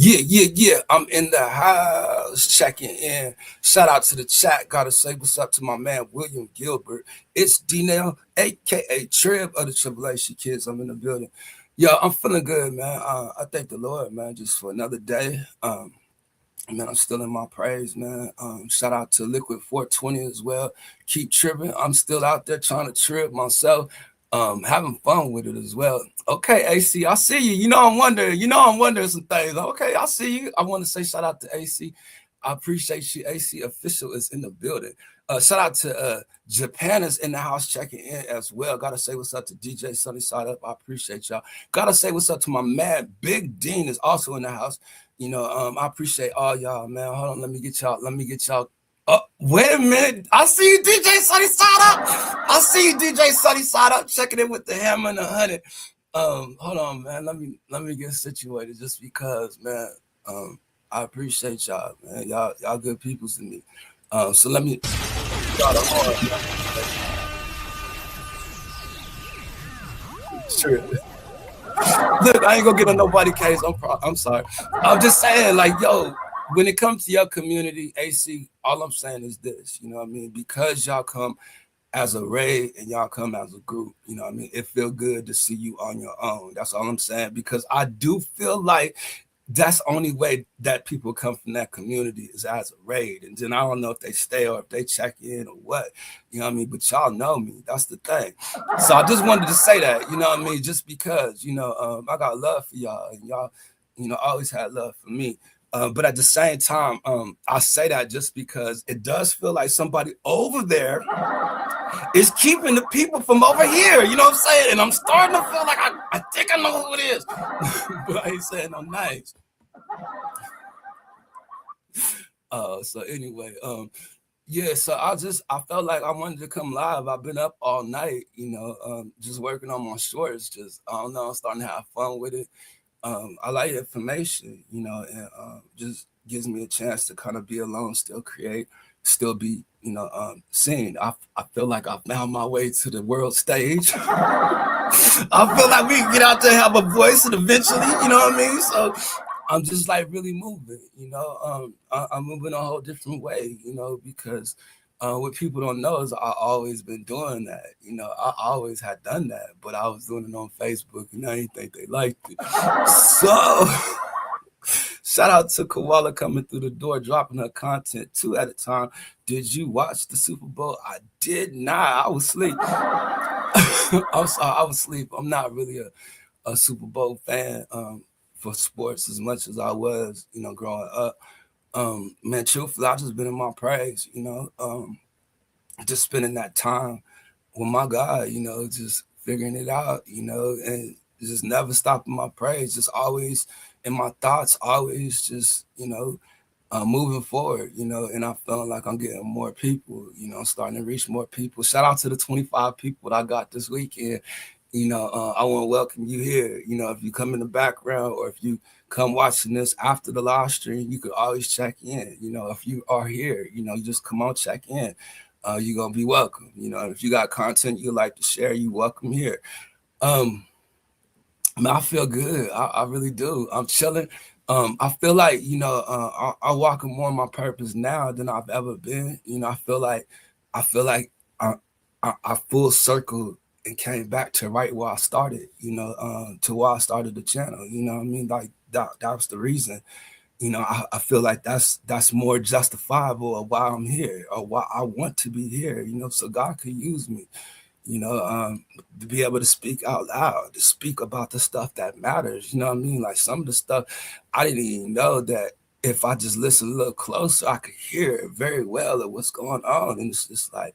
Yeah. I'm in the house checking in. Shout out to the chat. Gotta say what's up to my man William Gilbert. It's D-Nail, aka Trib of the Tribulation Kids. I'm in the building. Yo, I'm feeling good, man. I thank the Lord, man, just for another day. Man, I'm still in my praise, man. Shout out to Liquid 420 as well. Keep tripping. I'm still out there trying to trip myself. Having fun with it as well. Okay, AC, I see you. I'm wondering some things. Okay, I see you. I want to say shout out to AC. I appreciate you. AC Official is in the building. Shout out to Japan is in the house checking in as well. Gotta say what's up to DJ Sunny Side Up. I appreciate y'all. Gotta say what's up to my man Big Dean is also in the house. I appreciate all y'all, man. Hold on, let me get y'all. Oh, wait a minute. I see you, DJ Sunny Side Up. Checking in with the hammer and the honey. Hold on, man. Let me get situated just because, man. I appreciate y'all, man. Y'all good people to me. So let me. Sure. Look, I ain't gonna get on nobody case. I'm sorry. I'm just saying, like, yo, when it comes to your community, AC, all I'm saying is this, you know what I mean? Because y'all come as a raid and y'all come as a group, you know what I mean? It feel good to see you on your own. That's all I'm saying. Because I do feel like that's the only way that people come from that community is as a raid. And then I don't know if they stay or if they check in or what, you know what I mean? But y'all know me. That's the thing. So I just wanted to say that, you know what I mean? Just because, I got love for y'all and y'all, always had love for me. But at the same time, I say that just because it does feel like somebody over there is keeping the people from over here. You know what I'm saying? And I'm starting to feel like I think I know who it is. But I ain't saying no names. So anyway, yeah, so I felt like I wanted to come live. I've been up all night, just working on my shorts. Just, I don't know, I'm starting to have fun with it. I like information, and just gives me a chance to kind of be alone, still create, still be, seen. I feel like I found my way to the world stage. I feel like we can get out there, have a voice, and eventually, you know what I mean? So I'm just like really moving, I'm moving a whole different way, because what people don't know is I always been doing that. I always had done that, but I was doing it on Facebook and I didn't think they liked it. So shout out to Koala coming through the door, dropping her content 2 at a time. Did you watch the Super Bowl? I did not. I was asleep. I'm sorry, I was asleep. I'm not really a Super Bowl fan for sports as much as I was, growing up. Man, truthfully, I just been in my praise, just spending that time with my God, just figuring it out, and just never stopping my praise, just always in my thoughts, always just, moving forward, and I'm feeling like I'm getting more people, starting to reach more people. Shout out to the 25 people that I got this weekend. I want to welcome you here. If you come in the background or if you come watching this after the live stream, you could always check in. If you are here, you just come on, check in. You're going to be welcome. If you got content you'd like to share, you welcome here. Man, I feel good. I really do. I'm chilling. I feel like, I walk in more of my purpose now than I've ever been. I feel like I full circle and came back to right where I started, to where I started the channel. You know what I mean? Like that was the reason. I feel like that's more justifiable of why I'm here or why I want to be here, so God could use me, to be able to speak out loud, to speak about the stuff that matters. You know what I mean? Like some of the stuff I didn't even know that if I just listen a little closer, I could hear very well of what's going on. And it's just like,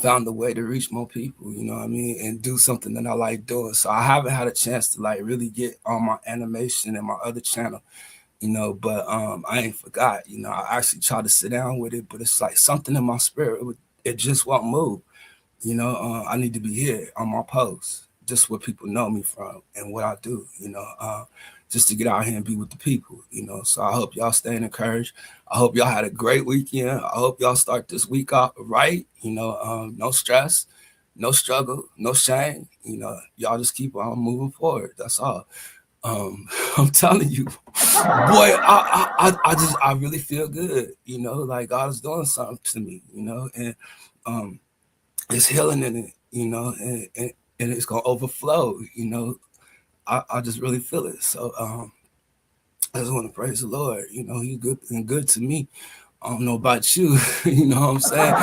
found a way to reach more people, you know what I mean, and do something that I like doing. So I haven't had a chance to like really get on my animation and my other channel, but I ain't forgot, I actually tried to sit down with it, but it's like something in my spirit, it just won't move. I need to be here on my post, just what people know me from and what I do, just to get out here and be with the people, So I hope y'all staying encouraged. I hope y'all had a great weekend. I hope y'all start this week off right, no stress, no struggle, no shame, y'all just keep on moving forward. That's all. I'm telling you, boy, I really feel good, you know, like God is doing something to me, you know, and it's healing in it, you know, and it's gonna overflow, you know. I just really feel it. So I just want to praise the Lord, you know, He's good and good to me. I don't know about you, you know what I'm saying?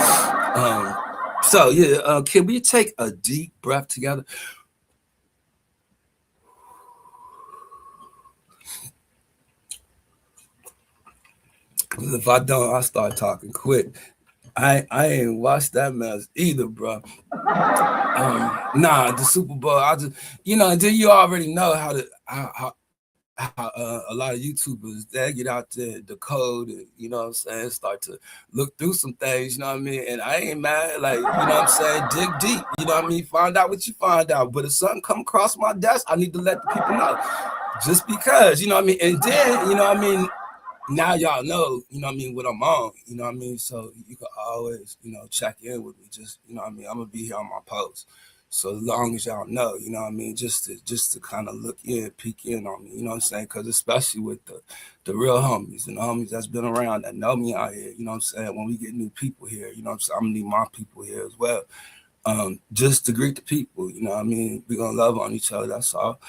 So yeah, can we take a deep breath together? Because if I don't, I start talking quick. I ain't watched that mess either, bro. Nah, the Super Bowl. I just, you know, and then you already know how a lot of YouTubers they get out there the code and you know what I'm saying, start to look through some things, you know what I mean? And I ain't mad, like you know what I'm saying, dig deep, you know what I mean, find out what you find out. But if something come across my desk, I need to let the people know. Just because, you know what I mean, and then you know what I mean, now y'all know, you know what I mean, what I'm on, you know what I mean? So you can always, you know, check in with me. Just, you know what I mean, I'm gonna be here on my post. So as long as y'all know, you know what I mean, just to kind of look in, peek in on me, you know what I'm saying? Because especially with the real homies and the homies that's been around that know me out here, you know what I'm saying? When we get new people here, you know what I'm saying? I'm gonna need my people here as well. Just to greet the people, you know what I mean? We're gonna love on each other, that's all.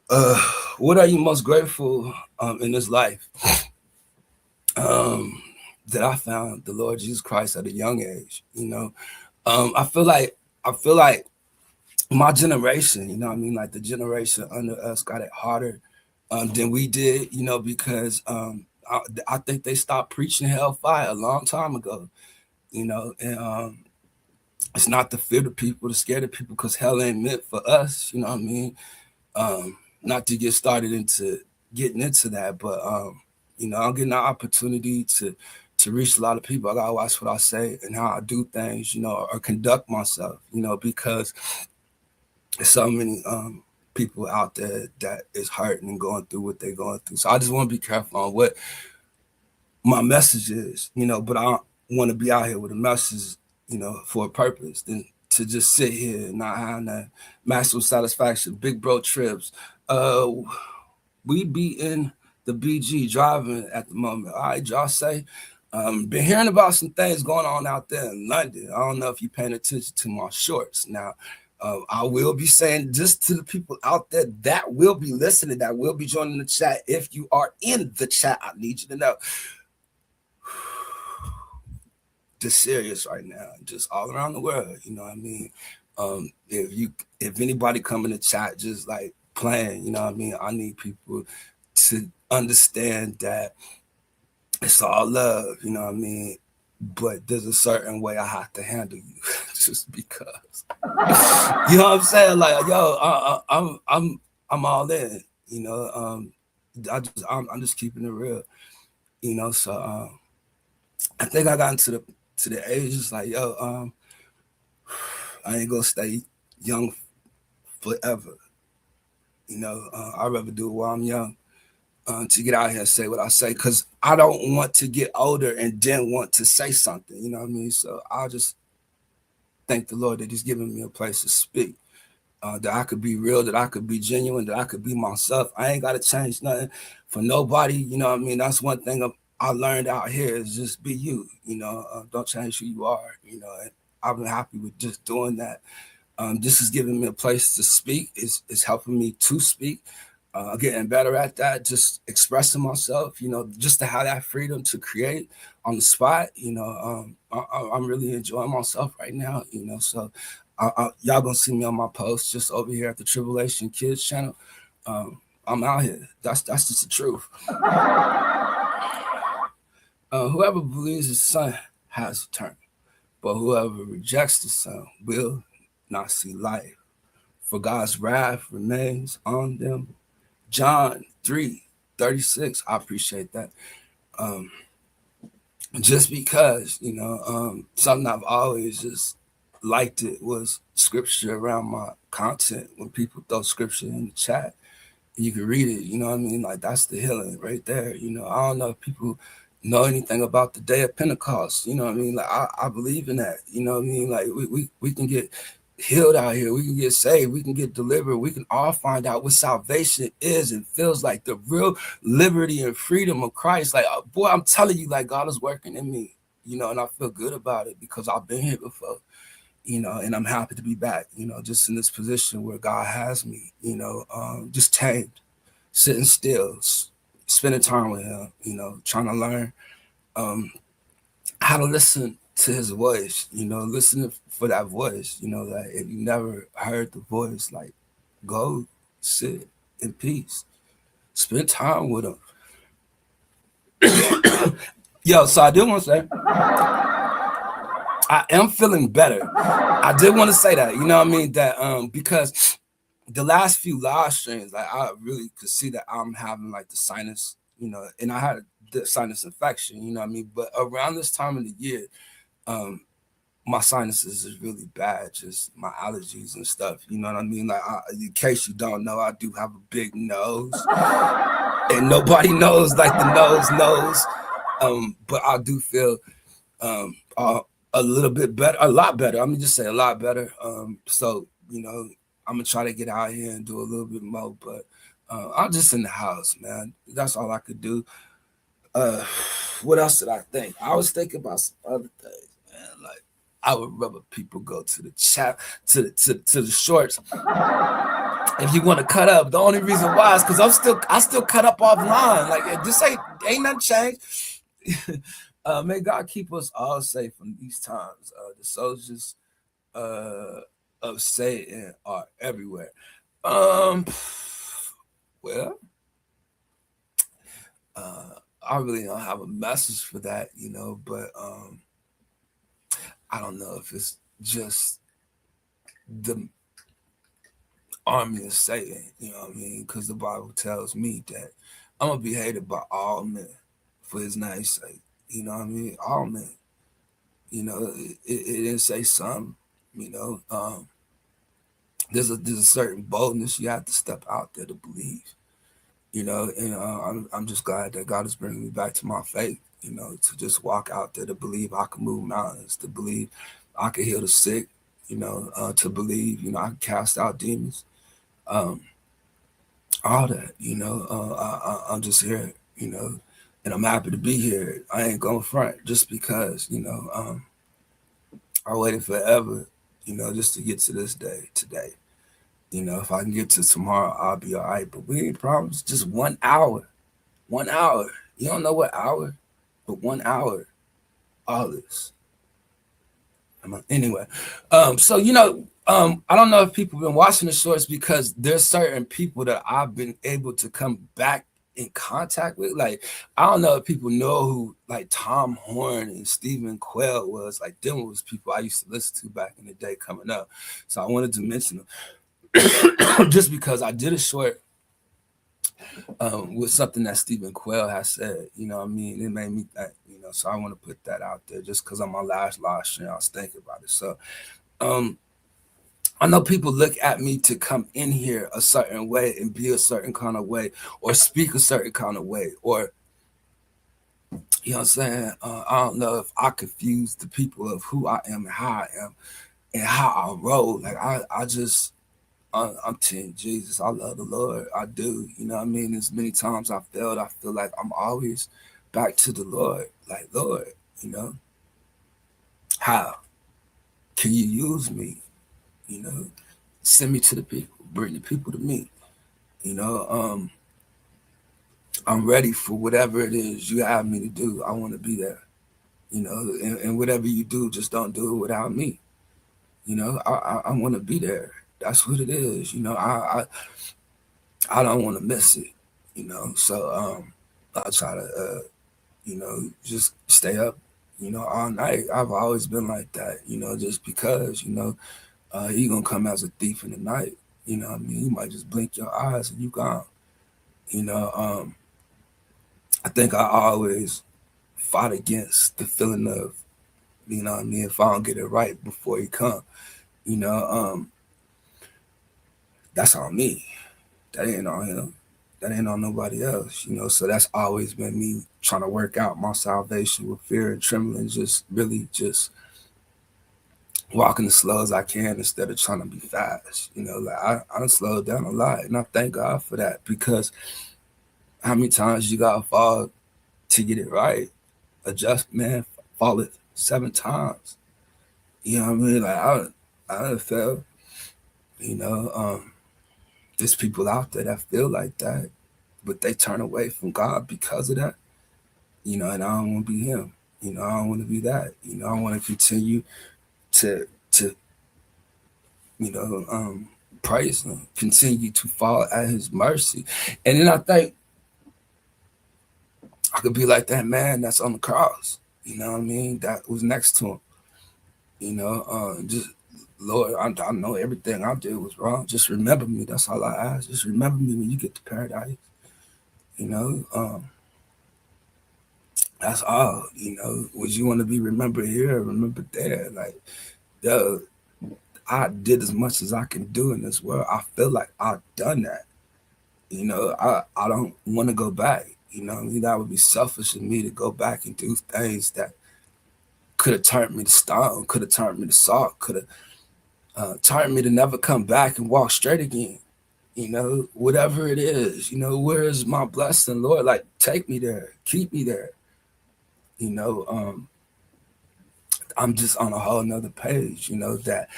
Uh, what are you most grateful in this life? um, that I found the Lord Jesus Christ at a young age. You know, I feel like my generation, you know what I mean, like the generation under us got it harder than we did, you know, because I think they stopped preaching hellfire a long time ago, you know, and it's not to fear the people, to scare the people, because hell ain't meant for us, you know what I mean? Not to get started into getting into that, but you know, I'm getting the opportunity to reach a lot of people. I gotta watch what I say and how I do things, you know, or conduct myself, you know, because there's so many people out there that is hurting and going through what they're going through. So I just want to be careful on what my message is, you know, but I want to be out here with a message, you know, for a purpose than to just sit here and not have that maximum satisfaction. Big bro trips. Uh, we be in the BG driving at the moment. All right, y'all say. Been hearing about some things going on out there in London. I don't know if you're paying attention to my shorts. Now, I will be saying just to the people out there that will be listening, that will be joining the chat. If you are in the chat, I need you to know just serious right now, just all around the world. You know what I mean? If anybody come in the chat, just like playing, you know what I mean? I need people to understand that it's all love, you know what I mean? But there's a certain way I have to handle you, just because. You know what I'm saying? Like, yo, I'm all in. You know, I'm just keeping it real. You know, so I think I got into the age, it's like, yo, I ain't gonna stay young forever. You know, I'd rather do it while I'm young. To get out here and say what I say, because I don't want to get older and then want to say something, you know what I mean? So I'll just thank the Lord that He's given me a place to speak, that I could be real, that I could be genuine, that I could be myself. I ain't got to change nothing for nobody, you know what I mean? That's one thing I learned out here is just be you, you know, don't change who you are, you know, and I've been happy with just doing that. This is giving me a place to speak. It's helping me to speak. Getting better at that, just expressing myself, you know, just to have that freedom to create on the spot, you know, I'm really enjoying myself right now, you know, so y'all gonna see me on my post just over here at the Tribulation Kids channel. I'm out here. That's just the truth. Whoever believes the Son has eternal, but whoever rejects the Son will not see life. For God's wrath remains on them. John 3:36. I appreciate that. Just because, you know, something I've always just liked it was scripture around my content. When people throw scripture in the chat, you can read it, you know what I mean? Like that's the healing right there. You know, I don't know if people know anything about the day of Pentecost, you know what I mean? Like I believe in that, you know what I mean? Like we can get healed out here. We can get saved. We can get delivered. We can all find out what salvation is and feels like, the real liberty and freedom of Christ. Like, boy, I'm telling you, like, God is working in me, you know, and I feel good about it because I've been here before, you know, and I'm happy to be back, you know, just in this position where God has me, you know, just tamed, sitting still, spending time with him, you know, trying to learn um, how to listen to his voice, you know, listen for that voice, you know, that if you never heard the voice, like, go sit in peace, spend time with him. Yo, so I did want to say, I am feeling better. I did want to say that, you know what I mean? That because the last few live streams, like, I really could see that I'm having like the sinus, you know, and I had the sinus infection, you know what I mean? But around this time of the year, um, my sinuses is really bad, just my allergies and stuff. You know what I mean? Like, in case you don't know, I do have a big nose, and nobody knows like the nose knows. But I do feel a little bit better, a lot better. I'm gonna just say a lot better. So you know, I'm gonna try to get out here and do a little bit more. But I'm just in the house, man. That's all I could do. What else did I think? I was thinking about some other things, man. Like, I would rather people go to the chat, to the shorts. If you want to cut up, the only reason why is because I still cut up offline. Like, this ain't nothing changed. May God keep us all safe from these times. The soldiers of Satan are everywhere. Well, I really don't have a message for that, you know, but I don't know if it's just the army of Satan, you know what I mean? Because the Bible tells me that I'm gonna be hated by all men for his name's sake. You know what I mean? All men. You know, it didn't say some. You know, there's a certain boldness you have to step out there to believe. You know, and I'm just glad that God is bringing me back to my faith. You know, to just walk out there to believe I can move mountains, to believe I can heal the sick. You know, to believe I can cast out demons. Um, all that. You know, I'm just here. You know, and I'm happy to be here. I ain't going front just because I waited forever. You know, just to get to this day today. You know, if I can get to tomorrow, I'll be all right. But we ain't promised just 1 hour. 1 hour. You don't know what hour, but 1 hour. All this. Anyway, so I don't know if people have been watching the shorts because there's certain people that I've been able to come back in contact with. Like, I don't know if people know who like Tom Horn and Stephen Quayle was. Like, them was people I used to listen to back in the day coming up. So I wanted to mention them just because I did a short with something that Stephen Quayle has said. You know what I mean? It made me think, so I want to put that out there just because on my last live stream, I was thinking about it. So I know people look at me to come in here a certain way and be a certain kind of way or speak a certain kind of way, or, you know what I'm saying? I don't know if I confuse the people of who I am and how I am and how I roll. Like, I just, I'm Team Jesus. I love the Lord. I do. You know what I mean? As many times I failed, I feel like I'm always back to the Lord. Like, Lord, how can you use me? Send me to the people, bring the people to me. I'm ready for whatever it is you have me to do. I want to be there. And whatever you do, just don't do it without me. I want to be there. That's what it is. I don't want to miss it. So I try to just stay up, all night. I've always been like that, just because, he gonna come as a thief in the night. You know what I mean? You might just blink your eyes and you gone. I think I always fought against the feeling of, what I mean, if I don't get it right before he come, that's on me. That ain't on him. That ain't on nobody else, So that's always been me trying to work out my salvation with fear and trembling, just really just walking as slow as I can instead of trying to be fast. You know, like I done slowed down a lot, and I thank God for that, because how many times you gotta fall to get it right? Adjust, man, fall it 7 times. You know what I mean? Like I done fell. You know, there's people out there that feel like that, but they turn away from God because of that. You know, and I don't want to be him. You know, I don't want to be that. You know, I want to continue to you know, praise him, continue to fall at his mercy. And then I think I could be like that man that's on the cross, you know what I mean, that was next to him. You know, just Lord, I know everything I did was wrong. Just remember me. That's all I ask. Just remember me when you get to paradise. You know, that's all. You know, would you want to be remembered here or remembered there? Like, yo, I did as much as I can do in this world. I feel like I've done that. You know, I don't want to go back. You know, I mean, that would be selfish of me to go back and do things that could have turned me to stone, could have turned me to salt, could have turned me to never come back and walk straight again. You know, whatever it is, you know, where is my blessing, Lord? Like, take me there, keep me there. You know, I'm just on a whole nother page, you know, that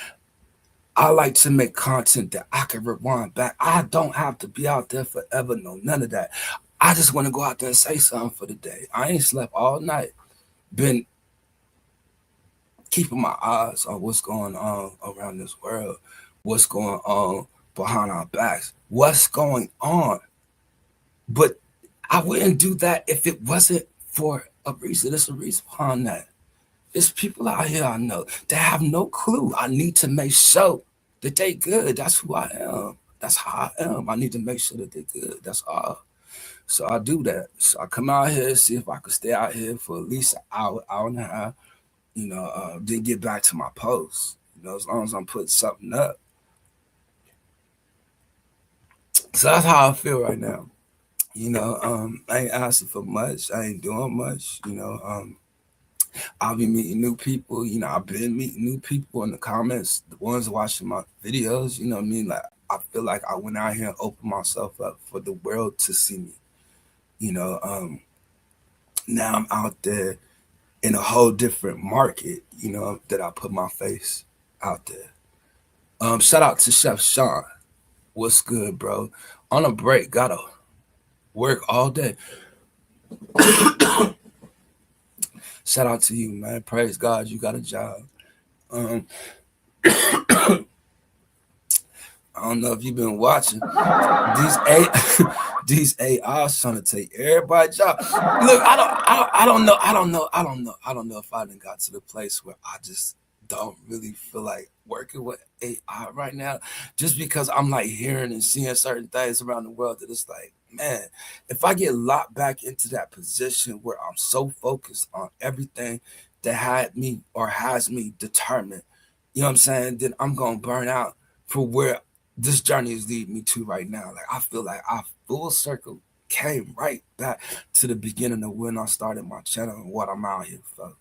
I like to make content that I can rewind back. I don't have to be out there forever, no, none of that. I just want to go out there and say something for the day. I ain't slept all night. Been keeping my eyes on what's going on around this world, what's going on behind our backs, what's going on. But I wouldn't do that if it wasn't for a reason. There's a reason behind that. There's people out here I know that have no clue. I need to make sure that they good. That's who I am. That's how I am. I need to make sure that they're good. That's all. So I do that. So I come out here, see if I can stay out here for at least an hour, hour and a half. You know, then get back to my post. You know, as long as I'm putting something up. So that's how I feel right now. You know, I ain't asking for much. I ain't doing much. You know, I'll be meeting new people. You know, I've been meeting new people in the comments, the ones watching my videos. You know what I mean? Like, I feel like I went out here and opened myself up for the world to see me. You know, now I'm out there in a whole different market, you know, that I put my face out there. Shout out to Chef Sean. What's good, bro? On a break, gotta work all day. Shout out to you, man. Praise God, you got a job. Um, I don't know if you've been watching these these AIs trying to take everybody's job. Look, I don't know if I done got to the place where I just don't really feel like working with AI right now, just because I'm like hearing and seeing certain things around the world that it's like, man, if I get locked back into that position where I'm so focused on everything that had me or has me determined, you know what I'm saying, then I'm gonna burn out for where this journey is leading me to right now. Like, I feel like I full circle came right back to the beginning of when I started my channel and what I'm out here for.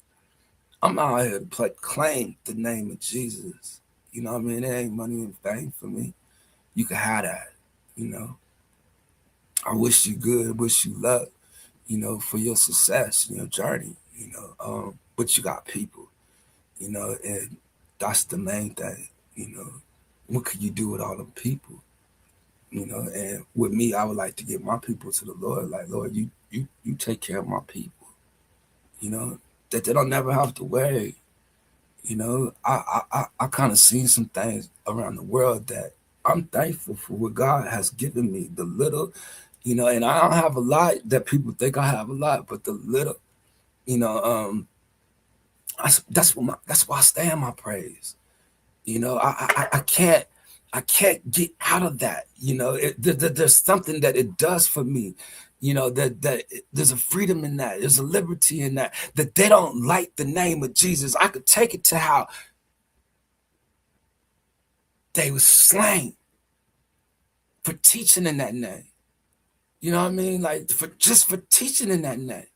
I'm out here to claim the name of Jesus. You know what I mean? It ain't money and fame for me. You can have that. You know, I wish you good, wish you luck, you know, for your success, your journey, you know. But you got people, you know, and that's the main thing, you know. What could you do with all them people? You know, and with me, I would like to get my people to the Lord. Like, Lord, you take care of my people. You know, that they don't never have to worry. You know, I kind of seen some things around the world that I'm thankful for what God has given me. The little, you know, and I don't have a lot that people think I have a lot, but the little, you know, that's why I stay in my praise. You know, I can't get out of that. You know, there's something that it does for me. You know, there's a freedom in that. There's a liberty in that. That they don't like the name of Jesus. I could take it to how they was slain for teaching in that name. You know what I mean? Like, for teaching in that name.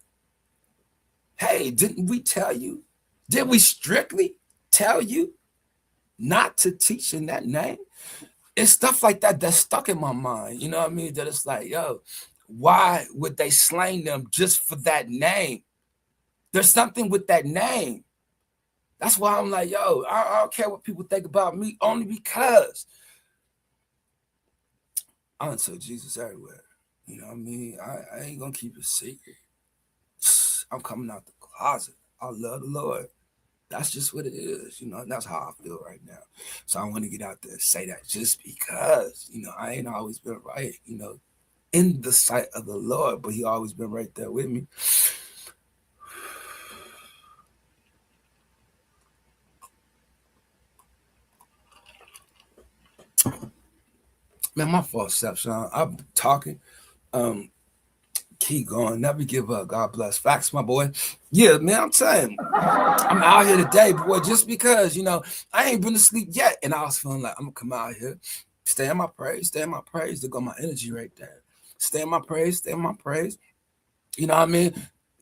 Hey, didn't we tell you? Did we strictly tell you not to teach in that name. It's stuff like that that's stuck in my mind. You know what I mean? That it's like, yo, why would they slang them just for that name? There's something with that name. That's why I'm like, yo, I don't care what people think about me, only because I done took Jesus everywhere. You know what I mean? I ain't gonna keep it secret. I'm coming out the closet. I love the Lord. That's just what it is, you know, and that's how I feel right now. So I want to get out there and say that just because, you know, I ain't always been right, you know, in the sight of the Lord, but he always been right there with me. Man, my fault, Sean. I'm talking. Keep going. Never give up. God bless. Facts, my boy. Yeah, man, I'm telling you, I'm out here today, boy, just because, you know, I ain't been to sleep yet. And I was feeling like I'm going to come out here, stay in my praise. There go my energy right there. Stay in my praise. You know what I mean?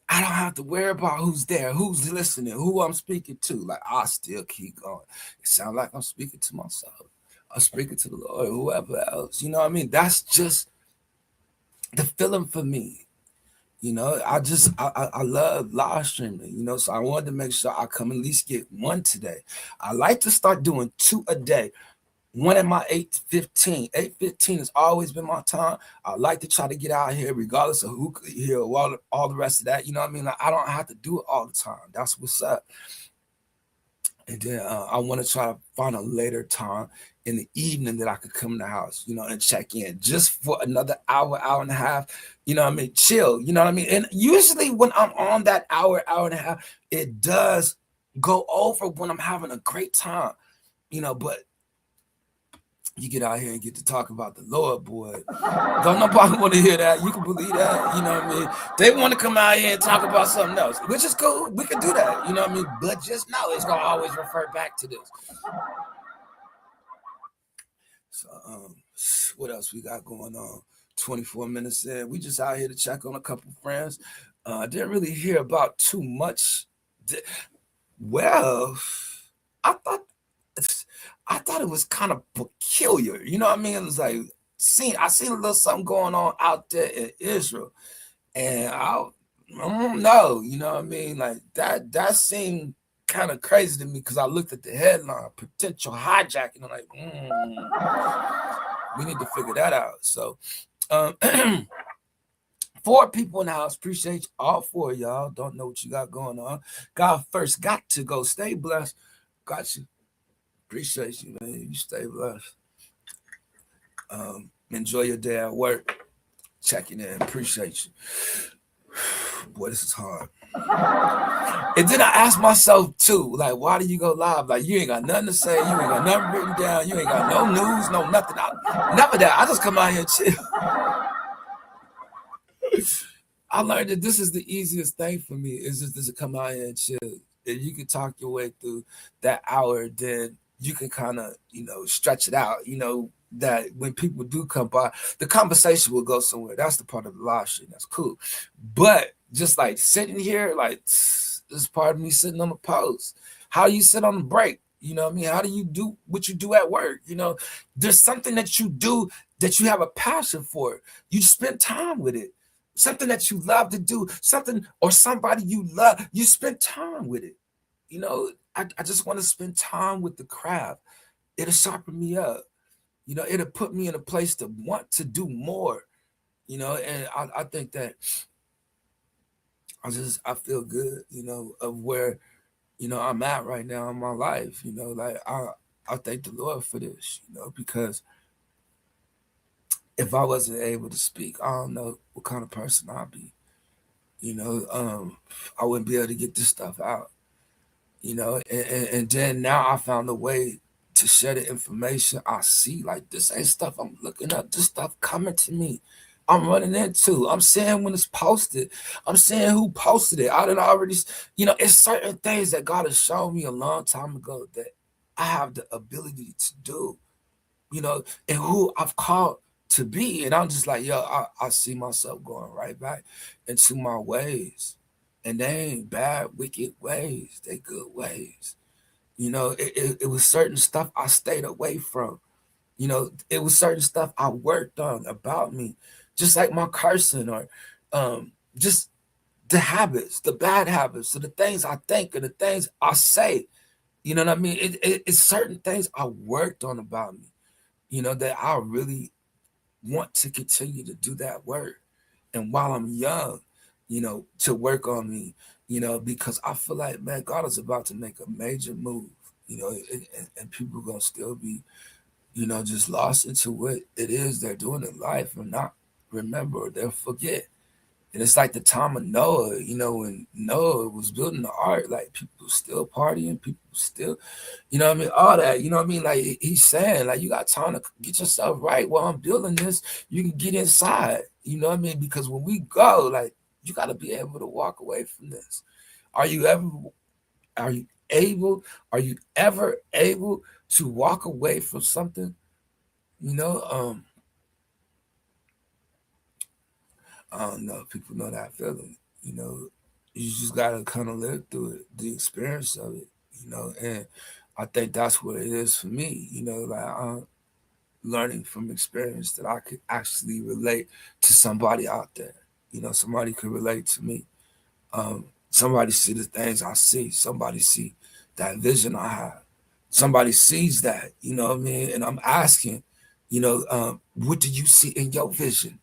I don't have to worry about who's there, who's listening, who I'm speaking to. Like, I still keep going. It sounds like I'm speaking to myself. I'm speaking to the Lord, whoever else. You know what I mean? That's just the feeling for me. You know, I love live streaming, you know, so I wanted to make sure I come at least get one today. I like to start doing 2 a day. One at my 8:15. 8:15 has always been my time. I like to try to get out here regardless of who could hear all the rest of that. You know what I mean? Like, I don't have to do it all the time. That's what's up. And then I want to try to find a later time in the evening that I could come in the house, you know, and check in just for another hour, hour and a half, you know what I mean? Chill, you know what I mean? And usually when I'm on that hour, hour and a half, it does go over when I'm having a great time, you know, but you get out here and get to talk about the Lord, boy. Don't nobody want to hear that. You can believe that. You know what I mean? They want to come out here and talk about something else, which is cool. We can do that. You know what I mean? But just know it's going to always refer back to this. So, what else we got going on? 24 minutes in. We just out here to check on a couple friends. I didn't really hear about too much. Well, I thought it was kind of peculiar. You know what I mean? It was like I seen a little something going on out there in Israel, and I don't know. You know what I mean? Like that seemed kind of crazy to me because I looked at the headline, potential hijacking. I'm like, we need to figure that out. So, 4 people in the house. Appreciate all 4 of y'all. Don't know what you got going on. God first got to go. Stay blessed. Got you. Appreciate you, man. You stay blessed. Enjoy your day at work. Checking in. Appreciate you. Boy, this is hard. And then I asked myself too, like, why do you go live? Like, you ain't got nothing to say. You ain't got nothing written down. You ain't got no news, no nothing. Never that. I just come out here and chill. I learned that this is the easiest thing for me is just to come out here and chill. And you can talk your way through that hour, then you can kind of, you know, stretch it out, you know, that when people do come by, the conversation will go somewhere. That's the part of the live stream. That's cool. But just like sitting here, like, this is part of me sitting on the post. How you sit on the break? You know what I mean? How do you do what you do at work? You know, there's something that you do that you have a passion for. You spend time with it. Something that you love to do, something or somebody you love, you spend time with it. You know, I just want to spend time with the craft. It'll sharpen me up. You know, it'll put me in a place to want to do more. You know, and I think that I feel good, you know, of where, you know, I'm at right now in my life. You know, like I thank the Lord for this, you know, because if I wasn't able to speak, I don't know what kind of person I'd be. You know, I wouldn't be able to get this stuff out. You know, and then now I found a way to share the information I see. Like, this ain't stuff I'm looking up. This stuff coming to me. I'm running into. I'm seeing when it's posted. I'm seeing who posted it. I done already, you know, it's certain things that God has shown me a long time ago that I have the ability to do, you know, and who I've called to be. And I'm just like, yo, I see myself going right back into my ways. And they ain't bad, wicked ways. They good ways. You know, it was certain stuff I stayed away from. You know, it was certain stuff I worked on about me, just like my cursing or just the habits, the bad habits, so the things I think and the things I say. You know what I mean? It's certain things I worked on about me, you know, that I really want to continue to do that work. And while I'm young, you know, to work on me, you know, because I feel like, man, God is about to make a major move, you know, and people are going to still be, you know, just lost into what it is they're doing in life and not remember or they'll forget. And it's like the time of Noah, you know, when Noah was building the ark, like people still partying, people still, you know what I mean? All that, you know what I mean? Like he's saying, like, you got time to get yourself right while I'm building this. You can get inside, you know what I mean? Because when we go, like, you got to be able to walk away from this. Are you ever, are you ever able to walk away from something? You know, I don't know if people know that feeling. You know, you just gotta kind of live through it, the experience of it. You know, and I think that's what it is for me. You know, like I'm learning from experience that I could actually relate to somebody out there. You know, somebody could relate to me. Somebody see the things I see. Somebody see that vision I have. Somebody sees that. You know what I mean? And I'm asking, you know, what do you see in your vision?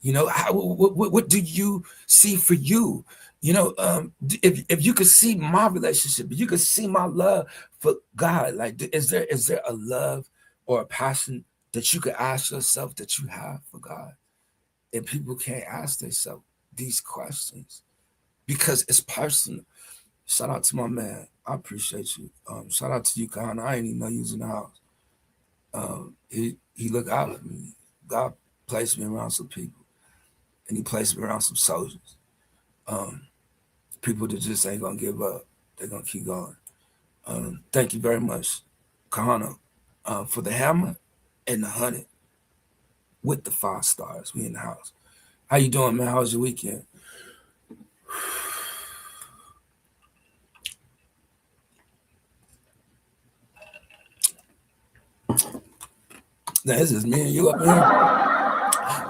You know, what do you see for you? You know, if you could see my relationship, if you could see my love for God, like, is there a love or a passion that you could ask yourself that you have for God? And people can't ask themselves these questions because it's personal. Shout out to my man. I appreciate you. Shout out to you, Khan. I ain't even know you was in the house. He looked out for me. God placed me around some people. And he placed me around some soldiers, people that just ain't gonna give up. They're gonna keep going. Thank you very much, Kahana, for the hammer and the 100 with the 5 stars. We in the house. How you doing, man? How was your weekend? Now, this is me and you up here.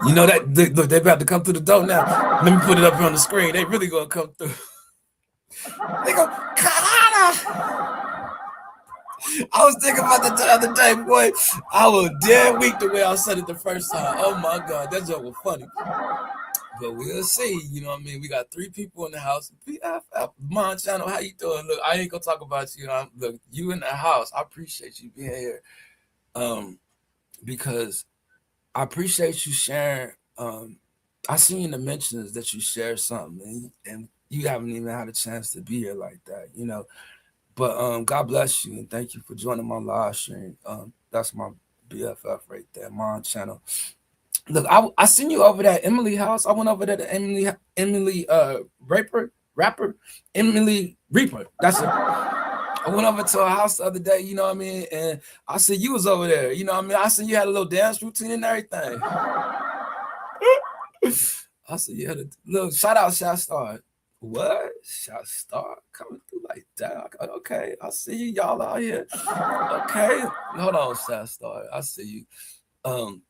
You know that look, they about to come through the door now. Let me put it up here on the screen. They really gonna come through. They go, Kahana. I was thinking about the other day, boy. I was dead weak the way I said it the first time. Oh my God, that joke was funny. But we'll see. You know what I mean? We got 3 people in the house. BFF, Mon Channel, how you doing? Look, I ain't gonna talk about you. Look, you in the house. I appreciate you being here. Because I appreciate you sharing. I seen in the mentions that you shared something, and you haven't even had a chance to be here like that, you know. But God bless you and thank you for joining my live stream. That's my BFF right there, Mon Channel. Look, I seen you over there at Emily house. I went over there to Emily rapper Emily Reaper. That's it. I went over to her house the other day, you know what I mean? And I said you was over there, you know what I mean? I said you had a little dance routine and everything. I said you had a little shout out Shot Star. What? Shot Star coming through like that? Okay, I see you, y'all out here. Okay, hold on, Shot Star. I see you.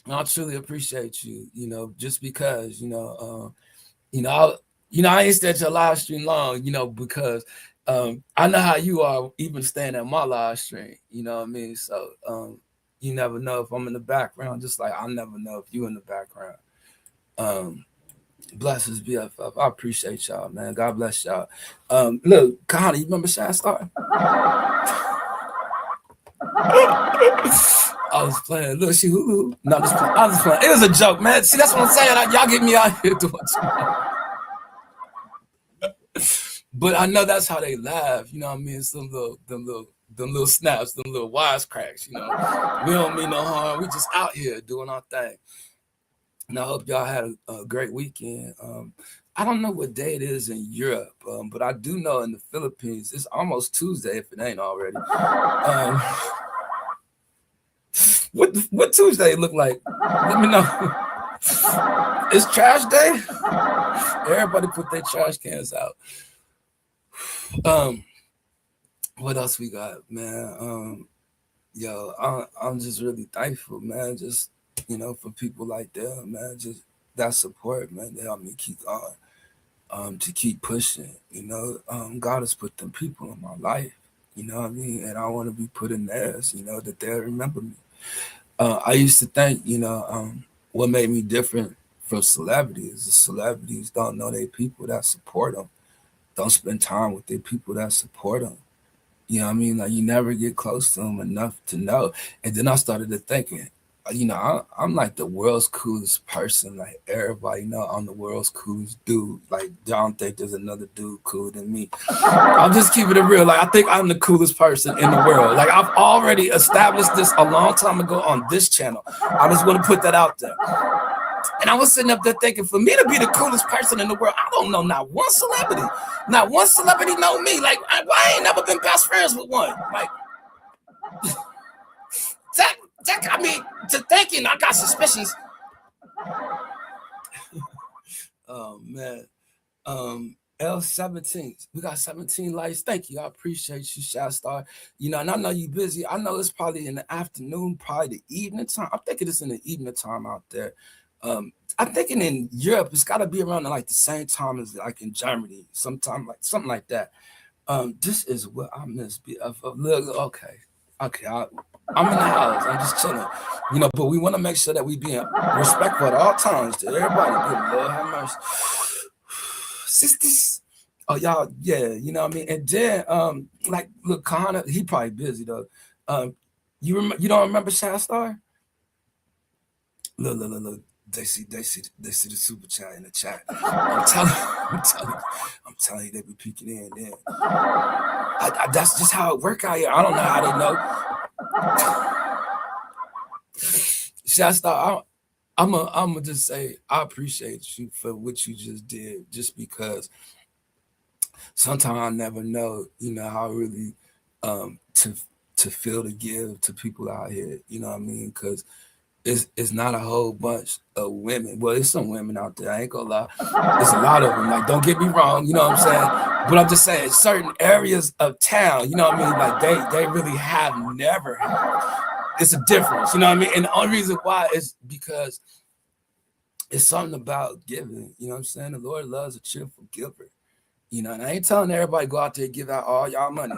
I truly appreciate you. You know, just because you know, I ain't stayed your live stream long. You know, because I know how you are, even staying at my live stream. You know what I mean? So you never know if I'm in the background, just like I never know if you in the background. Blessings BFF. I appreciate y'all, man. God bless y'all. Look, Kahana, you remember Shy Star? I was playing. Look, she hoo. No, I was just playing. It was a joke, man. See, that's what I'm saying. Y'all get me out here doing But I know that's how they laugh. You know what I mean? Some them little snaps, them little wisecracks. You know, we don't mean no harm. We just out here doing our thing. And I hope y'all had a great weekend. I don't know what day it is in Europe, but I do know in the Philippines, it's almost Tuesday if it ain't already. What Tuesday look like? Let me know. It's trash day. Everybody put their trash cans out. what else we got, man? Yo, I'm just really thankful, man. Just, for people like them, man. Just that support, man. They help me keep going. To keep pushing, God has put them people in my life, you know what I mean? And I want to be put in theirs, that they'll remember me. I used to think, what made me different from celebrities is celebrities don't know they people that support them, don't spend time with their people that support them. You know what I mean? Like you never get close to them enough to know. And then I started to thinking, I'm like the world's coolest person. Like everybody know I'm the world's coolest dude. Like I don't think there's another dude cooler than me. I'm just keeping it real. Like I think I'm the coolest person in the world. Like I've already established this a long time ago on this channel. I just want to put that out there. And I was sitting up there thinking, for me to be the coolest person in the world, I don't know not one celebrity. Not one celebrity know me. Like, I ain't never been best friends with one. Like, that got me to thinking. I got suspicions. Oh, man. L17. We got 17 likes. Thank you. I appreciate you, Shot Star. And I know you busy. I know it's probably in the afternoon, probably the evening time. I'm thinking it's in the evening time out there. I'm thinking in Europe, it's got to be around like the same time as like in Germany, sometime like something like that. This is what I miss. Look, okay, I'm in the house. I'm just chilling, But we want to make sure that we be respectful at all times to everybody. Good Lord, have mercy, sisters. Oh, y'all, yeah, you know what I mean. And then, like, look, Kahana, he probably busy though. You don't remember Shad Star? Look. They see the super chat in the chat. I'm telling you, they be peeking in there. That's just how it work out here. I don't know how they know. Shasta, I'm gonna just say I appreciate you for what you just did, just because sometimes I never know, how really to feel to give to people out here. You know what I mean? Because it's not a whole bunch of women. Well, there's some women out there. I ain't gonna lie. There's a lot of them. Like, don't get me wrong. You know what I'm saying? But I'm just saying, certain areas of town, you know what I mean? Like, they really have never had. It's a difference. You know what I mean? And the only reason why is because it's something about giving. You know what I'm saying? The Lord loves a cheerful giver. And I ain't telling everybody go out there and give out all y'all money.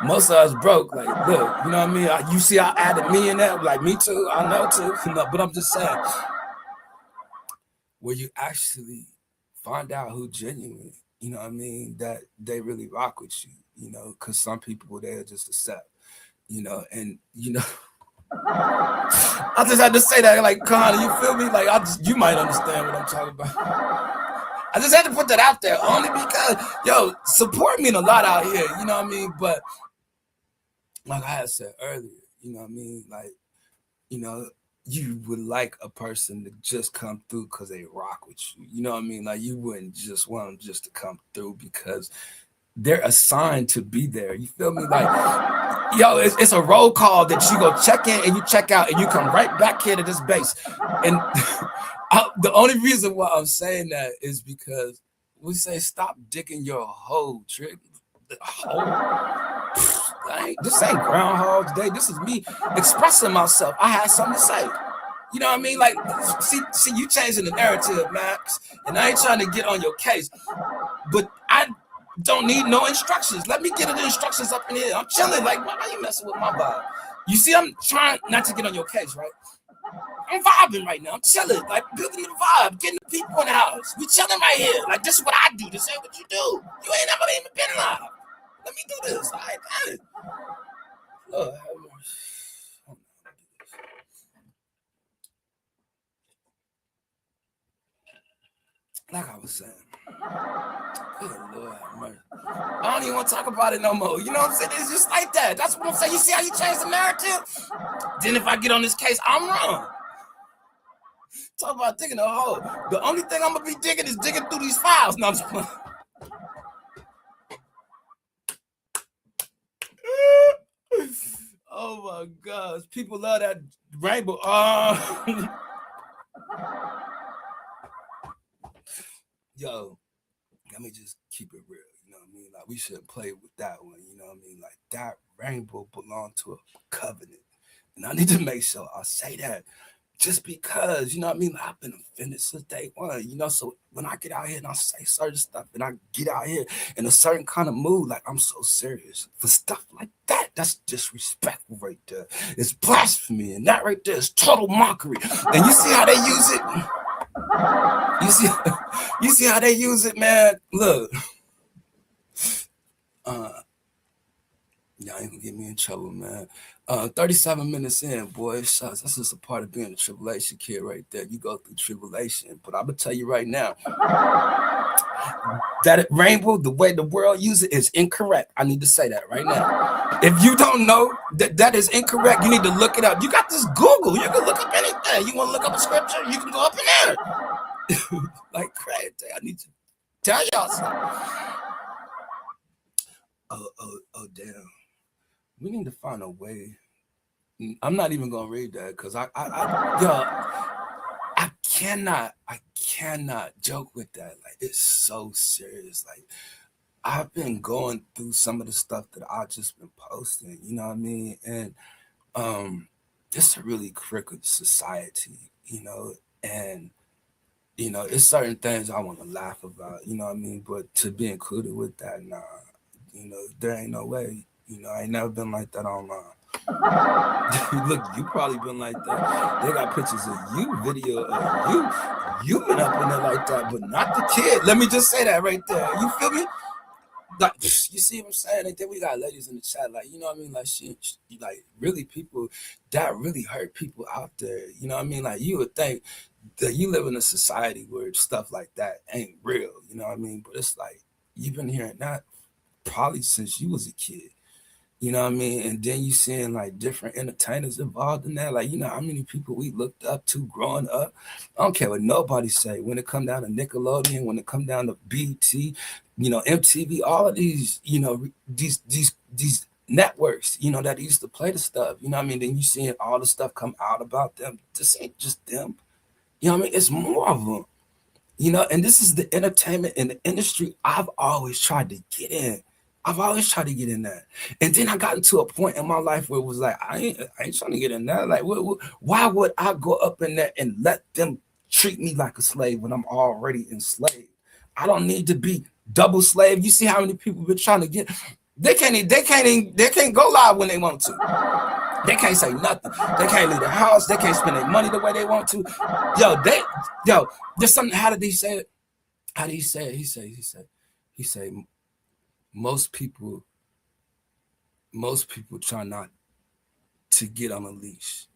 Most of us broke. Like, look, you know what I mean? You see, I added me in that. Like, me too. I know too. But I'm just saying, where you actually find out who genuine, you know what I mean? That they really rock with you, because some people they'll just accept, and I just had to say that, like, Connor, you feel me? Like, you might understand what I'm talking about. I just had to put that out there only because, support mean a lot out here, you know what I mean? But like I had said earlier, you know what I mean? Like, you would like a person to just come through because they rock with you. You know what I mean? Like, you wouldn't just want them just to come through because they're assigned to be there. You feel me? Like, it's a roll call that you go check in and you check out and you come right back here to this base. And the only reason why I'm saying that is because we say stop digging your hole, Trick. This ain't Groundhog's Day. This is me expressing myself. I had something to say. You know what I mean? Like, see, you changing the narrative, Max. And I ain't trying to get on your case, but I don't need no instructions. Let me get the instructions up in here. I'm chilling. Like, why are you messing with my vibe? You see, I'm trying not to get on your case, right? I'm vibing right now. I'm chilling, like building the vibe, getting the people in the house. We chilling right here. Like, this is what I do. This ain't what you do. You ain't never even been live. Let me do this. All right, man. Lord have mercy. Like I was saying. Good Lord have mercy. I don't even want to talk about it no more. You know what I'm saying? It's just like that. That's what I'm saying. You see how you change the narrative? Then if I get on this case, I'm wrong. Talk about digging a hole. The only thing I'm gonna be digging is digging through these files. No, I'm just playing. Oh my gosh, people love that rainbow. Yo, let me just keep it real. You know what I mean? Like we shouldn't play with that one. You know what I mean? Like that rainbow belonged to a covenant, and I need to make sure I say that. Just because, you know what I mean? I've been offended since day one, you know. So when I get out here and I say certain stuff and I get out here in a certain kind of mood, like I'm so serious for stuff like that, that's disrespectful right there. It's blasphemy, and that right there is total mockery. And you see how they use it? You see, you see how they use it, man? Look, y'all ain't gonna get me in trouble, man. 37 minutes in, boy, shucks, that's just a part of being a tribulation kid right there. You go through tribulation. But I'm gonna tell you right now, that rainbow, the way the world uses it is incorrect. I need to say that right now. If you don't know that that is incorrect, you need to look it up. You got this Google. You can look up anything. You want to look up a scripture, you can go up in there. Like crazy. I need to tell y'all something. Oh, damn. We need to find a way. I'm not even gonna read that because I cannot joke with that. Like it's so serious. Like I've been going through some of the stuff that I just been posting, you know what I mean? And it's a really crooked society, you know, and you know, it's certain things I want to laugh about, you know what I mean? But to be included with that, nah, you know, there ain't no way. You know, I ain't never been like that online. Look, you probably been like that. They got pictures of you, video of you. You been up in there like that, but not the kid. Let me just say that right there. You feel me? Like, you see what I'm saying? Like, then we got ladies in the chat, like, you know what I mean? Like, she like, really people, that really hurt people out there. You know what I mean? Like, you would think that you live in a society where stuff like that ain't real. You know what I mean? But it's like, you've been hearing that probably since you was a kid. You know what I mean? And then you seeing like different entertainers involved in that. Like, you know how many people we looked up to growing up? I don't care what nobody say. When it come down to Nickelodeon, when it come down to BT, you know, MTV, all of these, you know, these networks, you know, that used to play the stuff. You know what I mean? Then you seeing all the stuff come out about them. This ain't just them. You know what I mean? It's more of them. You know, and this is the entertainment and the industry I've always tried to get in. I've always tried to get in that. And then I got into a point in my life where it was like, I ain't trying to get in that. Like, why would I go up in there and let them treat me like a slave when I'm already enslaved? I don't need to be double slave. You see how many people been trying to get, they can't go live when they want to. They can't say nothing. They can't leave the house. They can't spend their money the way they want to. There's something. How did he say it? How did he say it? He said, most people try not to get on a leash,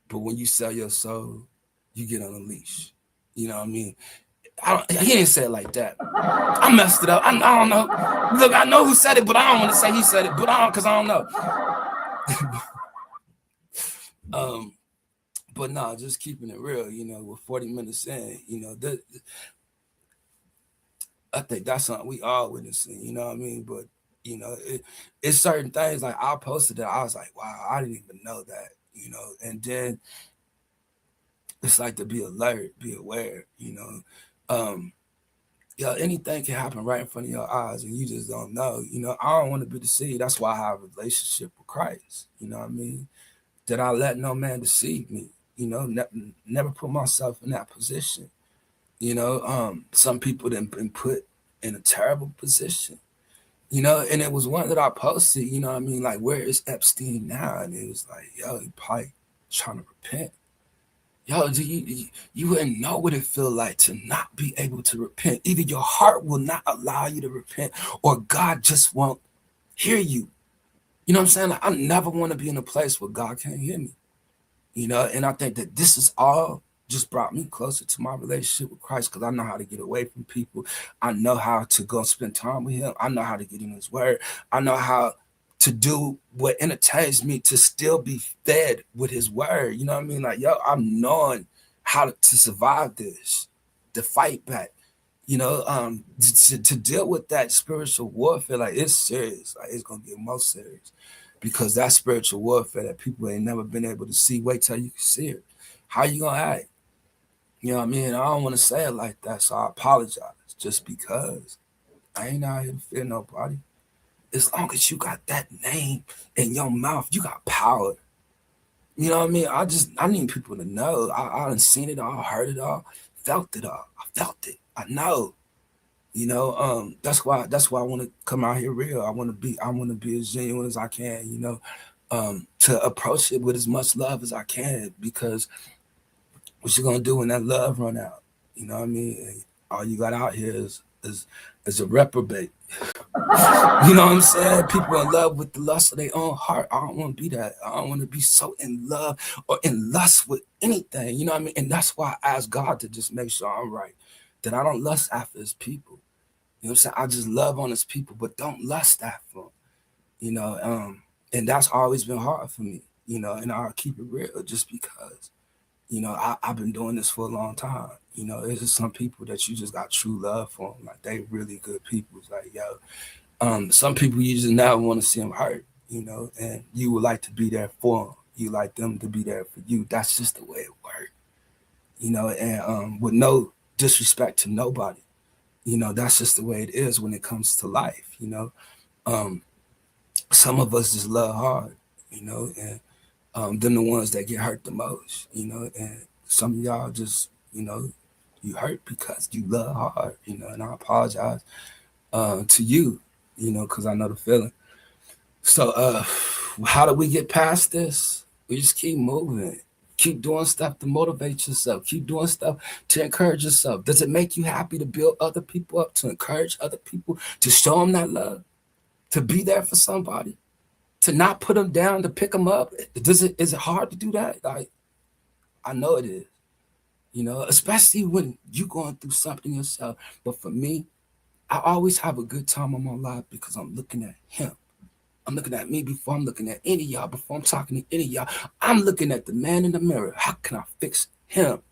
but when you sell your soul, you get on a leash. You know what I mean? He didn't say it like that. I messed it up. I don't know. Look, I know who said it, but I don't want to say he said it. But because I don't know. But no, just keeping it real, you know, with 40 minutes in, you know, I think that's something we all witnessing, you know what I mean? But, you know, it's certain things like I posted that I was like, wow, I didn't even know that, you know, and then it's like to be alert, be aware, you know. Anything can happen right in front of your eyes and you just don't know, you know. I don't want to be deceived. That's why I have a relationship with Christ, you know what I mean? That I let no man deceive me, you know, never put myself in that position. You know, some people have been put in a terrible position, you know, and it was one that I posted, you know what I mean? Like, where is Epstein now? And it was like, yo, he probably trying to repent. Yo, you wouldn't know what it feel like to not be able to repent. Either your heart will not allow you to repent or God just won't hear you. You know what I'm saying? Like, I never want to be in a place where God can't hear me. You know, and I think that this is all just brought me closer to my relationship with Christ because I know how to get away from people. I know how to go spend time with him. I know how to get in his word. I know how to do what entertains me to still be fed with his word. You know what I mean? Like, yo, I'm knowing how to survive this, to fight back. You know, to deal with that spiritual warfare, like it's serious. Like it's gonna get more serious because that spiritual warfare that people ain't never been able to see. Wait till you can see it. How you gonna act? You know what I mean? I don't want to say it like that, so I apologize just because. I ain't out here to fear nobody. As long as you got that name in your mouth, you got power. You know what I mean? I need people to know. I done seen it all, heard it all, felt it all. I felt it. I know. You know, that's why I want to come out here real. I want to be as genuine as I can, you know, to approach it with as much love as I can, because what you gonna do when that love run out? You know what I mean? All you got out here is a reprobate. You know what I'm saying? People in love with the lust of their own heart. I don't want to be that. I don't want to be so in love or in lust with anything. You know what I mean? And that's why I ask God to just make sure I'm right. That I don't lust after his people. You know what I'm saying? I just love on his people, but don't lust after them. You know, and that's always been hard for me, you know, and I'll keep it real just because, you know, I've been doing this for a long time. You know, there's just some people that you just got true love for them. Like, they really good people. It's like, yo, some people you just never want to see them hurt, you know, and you would like to be there for them. You like them to be there for you. That's just the way it works, you know, and with no disrespect to nobody, you know, that's just the way it is when it comes to life, you know. Um, some of us just love hard, you know, and them the ones that get hurt the most, you know, and some of y'all just, you know, you hurt because you love hard, you know, and I apologize to you, you know, because I know the feeling. So, how do we get past this? We just keep moving. Keep doing stuff to motivate yourself. Keep doing stuff to encourage yourself. Does it make you happy to build other people up, to encourage other people, to show them that love, to be there for somebody, to not put them down, to pick them up? Is it hard to do that? Like, I know it is, you know, especially when you're going through something yourself. But for me, I always have a good time on my life because I'm looking at him. I'm looking at me before I'm looking at any of y'all, before I'm talking to any of y'all. I'm looking at the man in the mirror. How can I fix him?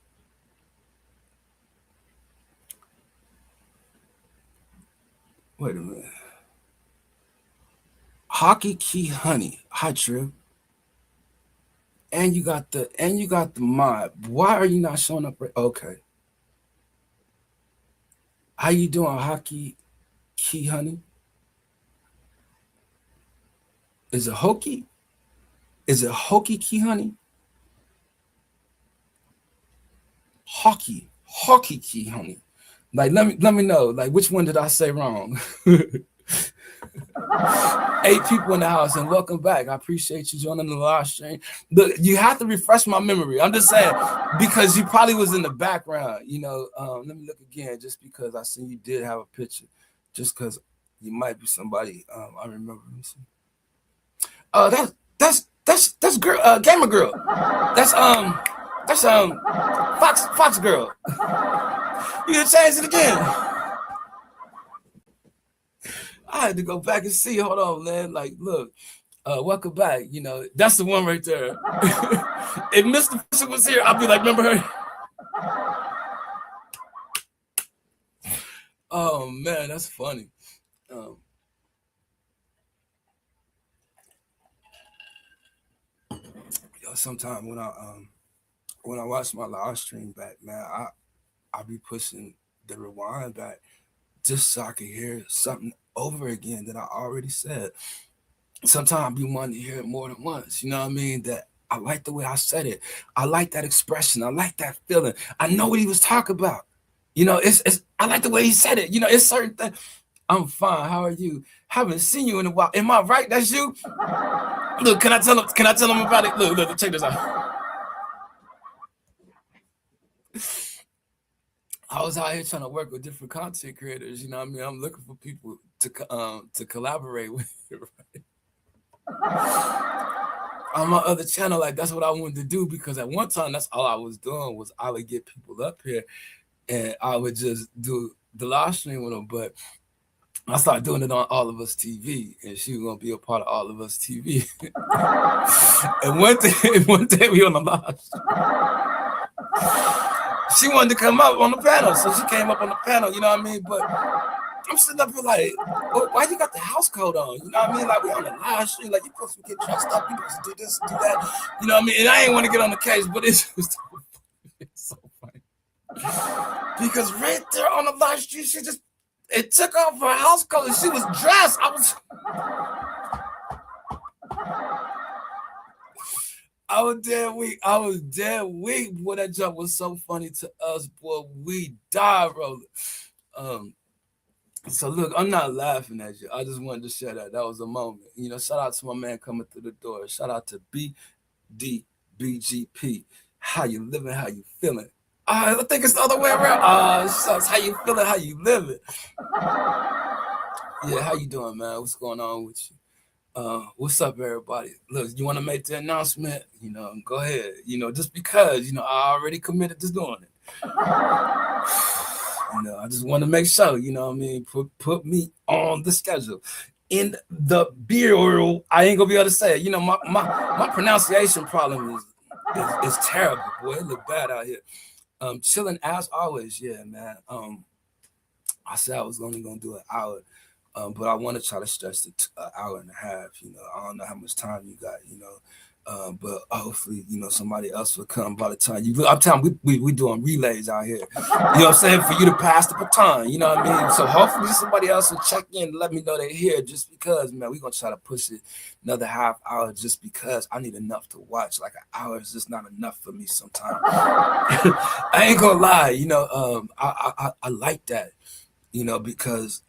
Wait a minute. Hockey Key Honey. Hi, Trill. And you got the mod. Why are you not showing up? Okay. How you doing, Hockey Key Honey? Is it Hokey? Is it Hokey Key Honey? Hockey Key Honey. Like, let me know. Like, which one did I say wrong? 8 people in the house, and welcome back. I appreciate you joining the live stream. Look, you have to refresh my memory. I'm just saying, because you probably was in the background. You know, let me look again, just because I seen you did have a picture. Just because you might be somebody I remember. That's girl, gamer girl. That's Fox girl. You gonna change it again? I had to go back and see. Hold on, man. Like, look, welcome back. You know, that's the one right there. If Mr. Fisher was here, I'd be like, remember her? Oh man, that's funny. Yo, sometimes when I watch my live stream back, man, I be pushing the rewind back just so I can hear something over again that I already said. Sometimes I be wanting to hear it more than once. You know what I mean? That I like the way I said it. I like that expression. I like that feeling. I know what he was talking about. You know, it's I like the way he said it. You know, it's certain things. I'm fine. How are you? Haven't seen you in a while. Am I right? That's you? Look, can I tell him? Can I tell him about it? Look, check this out. I was out here trying to work with different content creators. You know what I mean? I'm looking for people to collaborate with. Right? On my other channel, like, that's what I wanted to do, because at one time that's all I was doing was I would get people up here and I would just do the live stream with them. But I started doing it on All of Us TV, and she was gonna be a part of All of Us TV. And one day we on the live stream, she wanted to come up on the panel, so she came up on the panel. You know what I mean? But I'm sitting up here like, well, why you got the house coat on? You know what I mean? Like, we on the live stream, like, you supposed to get dressed up, you supposed to do this, do that. You know what I mean? And I ain't want to get on the case, but it's so funny. Because right there on the live stream, she just It took off her house coat and she was dressed. I was dead weak. I was dead weak. Boy, that jump was so funny to us, boy. We died rolling. So look, I'm not laughing at you. I just wanted to share that. That was a moment. You know, shout out to my man coming through the door. Shout out to BDBGP. How you living? How you feeling? I think it's the other way around. Shucks, how you feeling? How you living? Yeah, how you doing, man? What's going on with you? What's up, everybody? Look, you want to make the announcement? You know, go ahead. You know, just because I already committed to doing it. I just want to make sure. You know what I mean? Put me on the schedule. In the bureau, I ain't gonna be able to say it. You know, my pronunciation problem is terrible, boy. It look bad out here. Chilling as always, yeah, man. I said I was only gonna do an hour, but I want to try to stretch to an hour and a half. I don't know how much time you got. But hopefully, somebody else will come by the time you. I'm telling you, we doing relays out here. You know what I'm saying? For you to pass the baton. You know what I mean? So hopefully somebody else will check in and let me know they're here. Just because, man, we're gonna try to push it another half hour. Just because I need enough to watch. Like an hour is just not enough for me sometimes. I ain't gonna lie. I like that. Because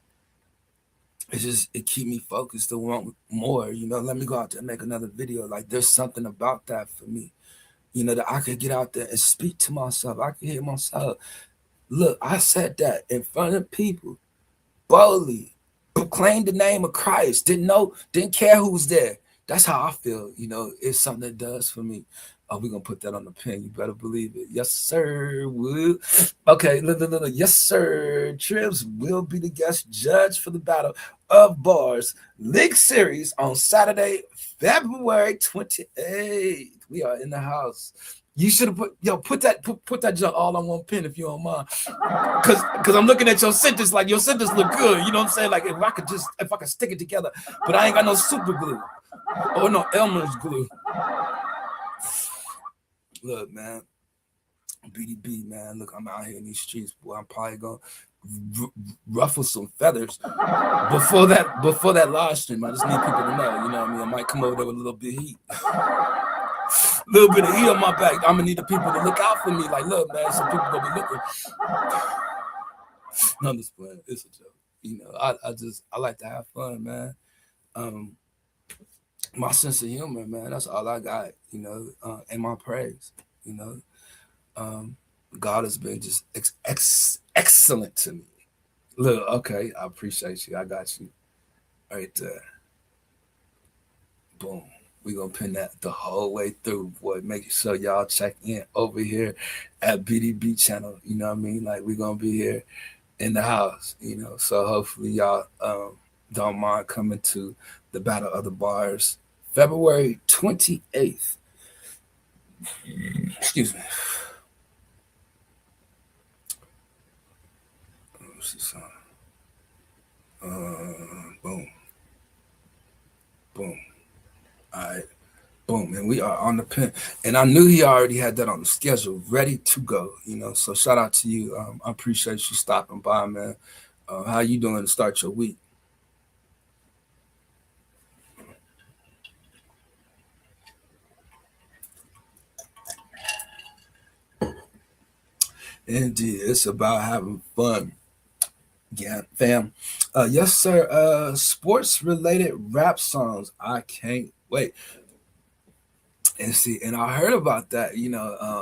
it keep me focused to want more. Let me go out there and make another video. Like there's something about that for me, that I could get out there and speak to myself. I can hear myself. Look, I said that in front of people, boldly, proclaimed the name of Christ. Didn't care who's there. That's how I feel. It's something that does for me. Oh, we're gonna put that on the pen. You better believe it. Yes, sir. Okay, look. Yes, sir. Tribs will be the guest judge for the Battle of Bars League Series on Saturday, February 28th. We are in the house. You should have put that junk all on one pen if you don't mind. Cause I'm looking at your sentence, like your sentence look good. You know what I'm saying? Like if I could stick it together, but I ain't got no super glue or no Elmer's glue. Look, man, BDB, man. Look, I'm out here in these streets, boy. I'm probably gonna ruffle some feathers before that live stream. I just need people to know, you know what I mean? I might come over there with a little bit of heat. A little bit of heat on my back. I'm gonna need the people to look out for me. Like, look, man, some people gonna be looking. No, I'm just playing. It's a joke. I like to have fun, man. My sense of humor, man. That's all I got. And my praise. God has been just excellent to me. Look, okay, I appreciate you. I got you right there. Boom. We're going to pin that the whole way through, boy. Make sure y'all check in over here at BDB channel. You know what I mean? Like, we're going to be here in the house, So hopefully y'all don't mind coming to the Battle of the Bars February 28th. Excuse me. Boom. Boom. All right. Boom. And we are on the pin. And I knew he already had that on the schedule, ready to go. So shout out to you. I appreciate you stopping by, man. How you doing to start your week? Indeed, it's about having fun. Yeah, fam. Yes, sir. Sports related rap songs. I can't wait. And see, and I heard about that.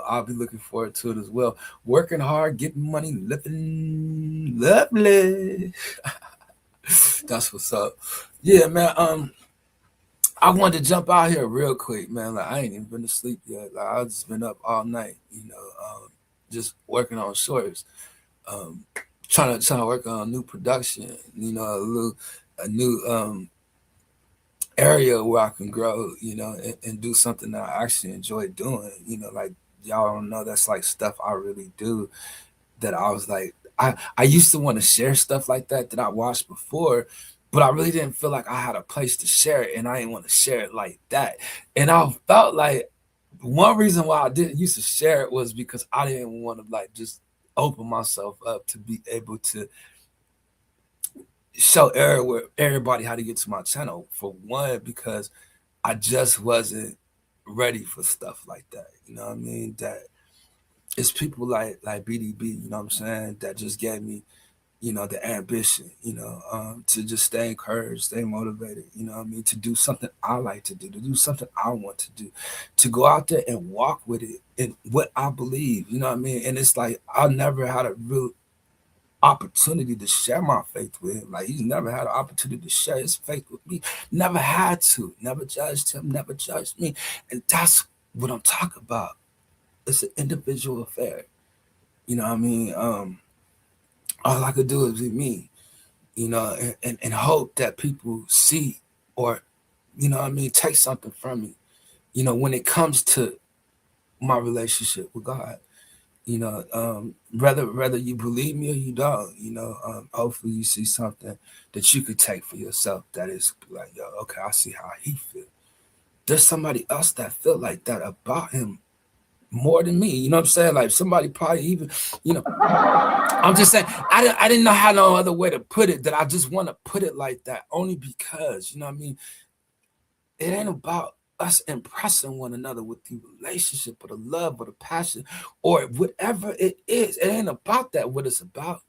I'll be looking forward to it as well. Working hard, getting money, living lovely. That's what's up. Yeah, man. I wanted to jump out here real quick, man. Like I ain't even been to sleep yet. Like I just been up all night. Just working on shorts. Trying to work on a new production, a new area where I can grow, and do something that I actually enjoy doing. Like y'all don't know, that's like stuff I really do. That I was like, I used to want to share stuff like that I watched before, but I really didn't feel like I had a place to share it, and I didn't want to share it like that. And I felt like one reason why I didn't used to share it was because I didn't want to like just open myself up to be able to show everybody how to get to my channel. For one, because I just wasn't ready for stuff like that. You know what I mean? That it's people like BDB, you know what I'm saying, that just gave me, you know, the ambition, you know, to just stay encouraged, stay motivated, you know what I mean, to do something I like to do something I want to do, to go out there and walk with it and what I believe, you know what I mean? And it's like I never had a real opportunity to share my faith with him. Like he's never had an opportunity to share his faith with me. Never had to. Never judged him. Never judged me. And that's what I'm talking about. It's an individual affair. You know what I mean? All I could do is be me. You know, and hope that people see or, you know what I mean, take something from me. You know, when it comes to my relationship with God. You know, whether you believe me or you don't, you know, hopefully you see something that you could take for yourself that is like, yo, okay, I see how he feels. There's somebody else that feel like that about him more than me. You know what I'm saying? Like somebody probably even, you know, I'm just saying, I didn't know how no other way to put it, that I just want to put it like that only because, you know what I mean? It ain't about us impressing one another with the relationship or the love or the passion or whatever it is. It ain't about that. What it's about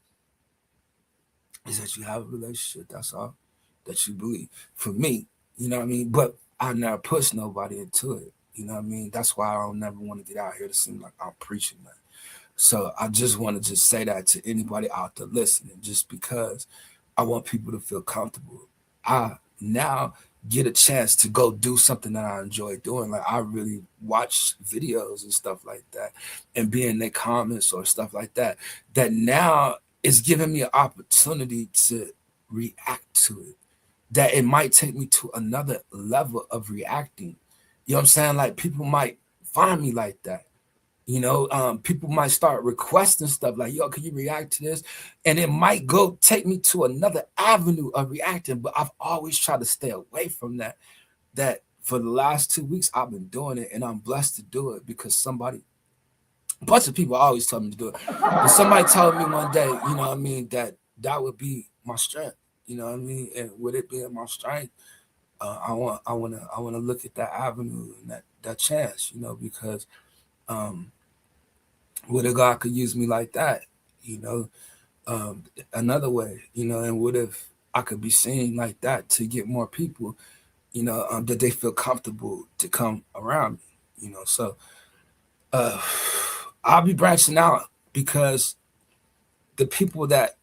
is that you have a relationship. That's all that you believe. For me, you know what I mean? But I never push nobody into it. You know what I mean? That's why I don't never want to get out here to seem like I'm preaching that. So I just want to just say that to anybody out there listening, just because I want people to feel comfortable. I now get a chance to go do something that I enjoy doing. Like I really watch videos and stuff like that and be in their comments or stuff like that. That now is giving me an opportunity to react to it. That it might take me to another level of reacting. You know what I'm saying? Like people might find me like that. You know, people might start requesting stuff like, yo, can you react to this? And it might go take me to another avenue of reacting, but I've always tried to stay away from that. That for the last 2 weeks, I've been doing it and I'm blessed to do it because a bunch of people always tell me to do it. But somebody told me one day, you know what I mean, that would be my strength, you know what I mean? And with it being my strength, I want to look at that avenue and that chance, you know, because, um, what if God could use me like that, you know, another way, you know, and what if I could be seen like that to get more people, you know, that they feel comfortable to come around me, you know. So uh, I'll be branching out because the people that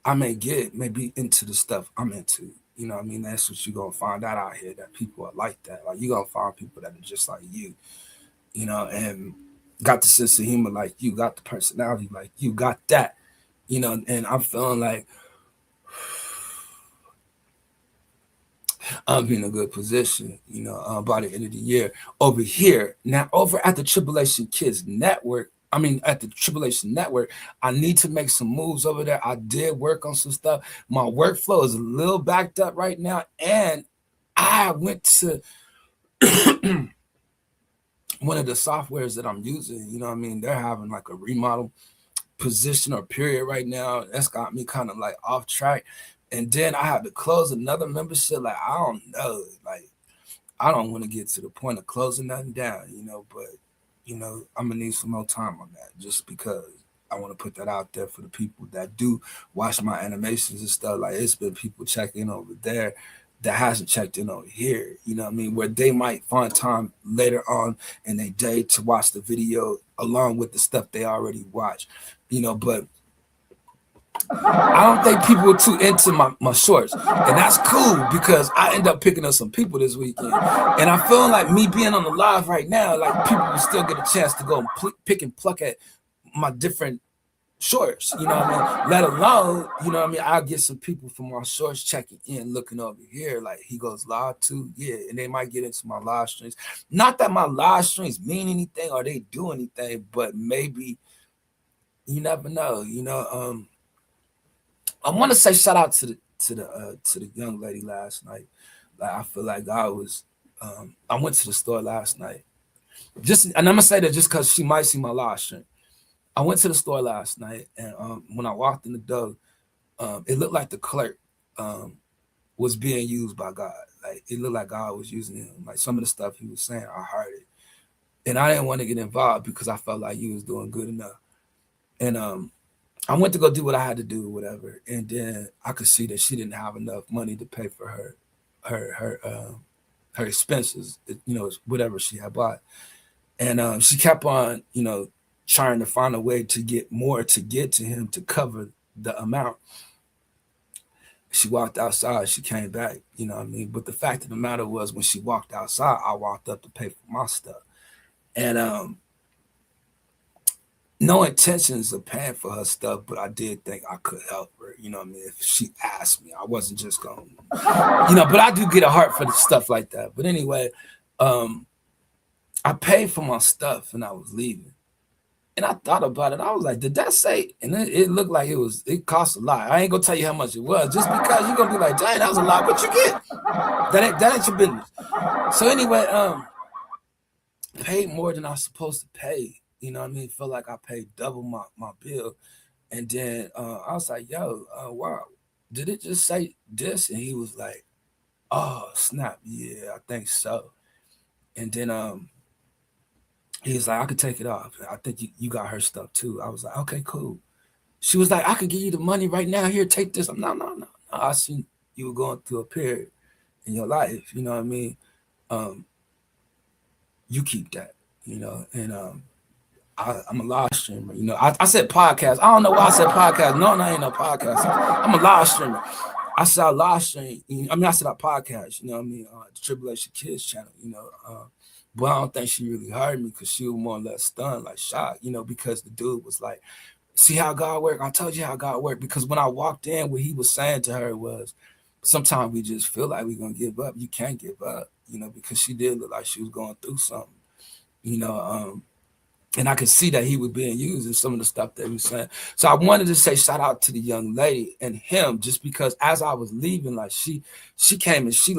I may get may be into the stuff I'm into. You know what I mean? That's what you're going to find out here, that people are like that. Like you're going to find people that are just like you know, and got the sense of humor like you, got the personality like you, got that, you know, and I'm feeling like I'm in a good position, you know, by the end of the year over here. Now, over at the Tribulation Kids Network, at the Tribulation Network, I need to make some moves over there. I did work on some stuff. My workflow is a little backed up right now, and I went to one of the softwares that I'm using. You know what I mean? They're having like a remodel position or period right now. That's got me kind of like off track. And then I had to close another membership. Like, I don't know. Like, I don't want to get to the point of closing nothing down, you know, but, you know, I'm going to need some more time on that just because I want to put that out there for the people that do watch my animations and stuff. Like, it's been people checking over there that hasn't checked in over here, you know what I mean, where they might find time later on in their day to watch the video along with the stuff they already watch, you know. But I don't think people are too into my shorts. And that's cool because I end up picking up some people this weekend. And I feel like me being on the live right now, like people will still get a chance to go and pick and pluck at my different shorts, you know what I mean? Let alone, you know what I mean? I'll get some people from my shorts checking in, looking over here, like he goes live too. Yeah, and they might get into my live streams. Not that my live streams mean anything or they do anything, but maybe you never know, you know. I want to say shout out to the young lady last night. Like I feel like I was I went to the store last night. Just and I'm gonna say that just because she might see my live stream. I went to the store last night and when I walked in the door, it looked like the clerk was being used by God. Like it looked like God was using him. Like some of the stuff he was saying, I heard it, and I didn't want to get involved because I felt like he was doing good enough. And I went to go do what I had to do, whatever. And then I could see that she didn't have enough money to pay for her expenses, whatever she had bought. And she kept on, trying to find a way to get more to get to him to cover the amount. She walked outside, she came back, you know what I mean? But the fact of the matter was when she walked outside, I walked up to pay for my stuff. And no intentions of paying for her stuff, but I did think I could help her, you know what I mean? If she asked me, I wasn't just going, but I do get a heart for the stuff like that. But anyway, I paid for my stuff and I was leaving. And I thought about it. I was like, did that say? And it looked like it cost a lot. I ain't gonna tell you how much it was, just because you're gonna be like, dang, that was a lot. What you get? That ain't your business. So anyway, paid more than I was supposed to pay. You know what I mean? Felt like I paid double my bill. And then I was like, yo, wow, did it just say this? And he was like, oh, snap. Yeah, I think so. And then he was like, I could take it off. I think you got her stuff too. I was like, okay, cool. She was like, I can give you the money right now. Here, take this. No. I seen you were going through a period in your life. You know what I mean? You keep that, and I'm a live streamer. I said podcast. I don't know why I said podcast. No, I ain't no podcast. I'm a live streamer. I said I live stream. I said I podcast. You know what I mean? The Tribulation Kids channel. But I don't think she really heard me because she was more or less stunned, like shocked. Because the dude was like, "See how God worked? I told you how God worked." Because when I walked in, what he was saying to her was, sometimes we just feel like we're gonna give up. You can't give up. Because she did look like she was going through something. And I could see that he was being used in some of the stuff that he was saying. So I wanted to say shout out to the young lady and him, just because as I was leaving, like she came and she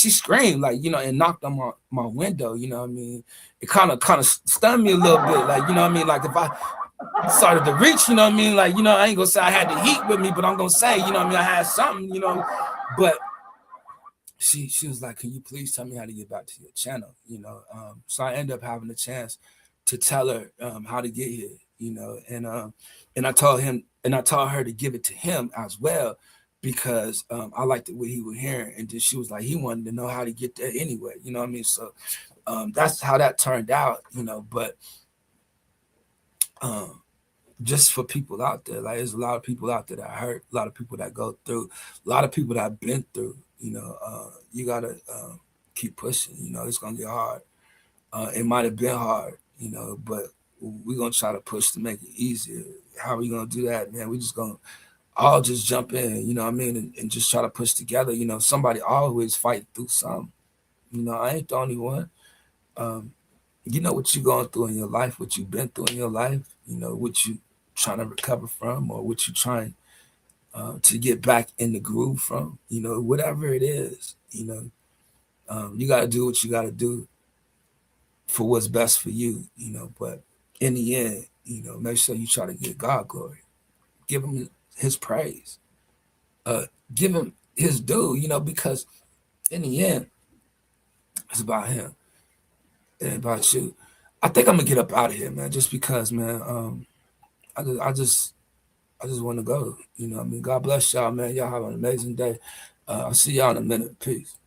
screamed, like, and knocked on my window, you know what I mean? It kind of stunned me a little bit, like, you know what I mean? Like if I started to reach, you know what I mean? Like, I ain't gonna say I had the heat with me, but I'm gonna say, you know what I mean? I had something, but she was like, can you please tell me how to get back to your channel? So I ended up having a chance to tell her how to get here, and I told her to give it to him as well, because I liked the way he was hearing, and then she was like, he wanted to know how to get there anyway, you know what I mean? So that's how that turned out, but just for people out there, like there's a lot of people out there that hurt, a lot of people that go through, a lot of people that have been through, you gotta keep pushing, it's gonna get hard. It might have been hard, but we're gonna try to push to make it easier. How are we gonna do that, man? We just gonna all just jump in, you know what I mean, and just try to push together. Somebody always fight through something. I ain't the only one. You know what you're going through in your life, what you've been through in your life, what you trying to recover from, or what you trying to get back in the groove from, whatever it is, you got to do what you got to do for what's best for you, but in the end, make sure you try to give God glory, give him his praise, give him his due, because in the end, it's about him and about you. I think I'm gonna get up out of here, man, just because, man, I just want to go, I mean, God bless y'all, man. Y'all have an amazing day. I'll see y'all in a minute. Peace.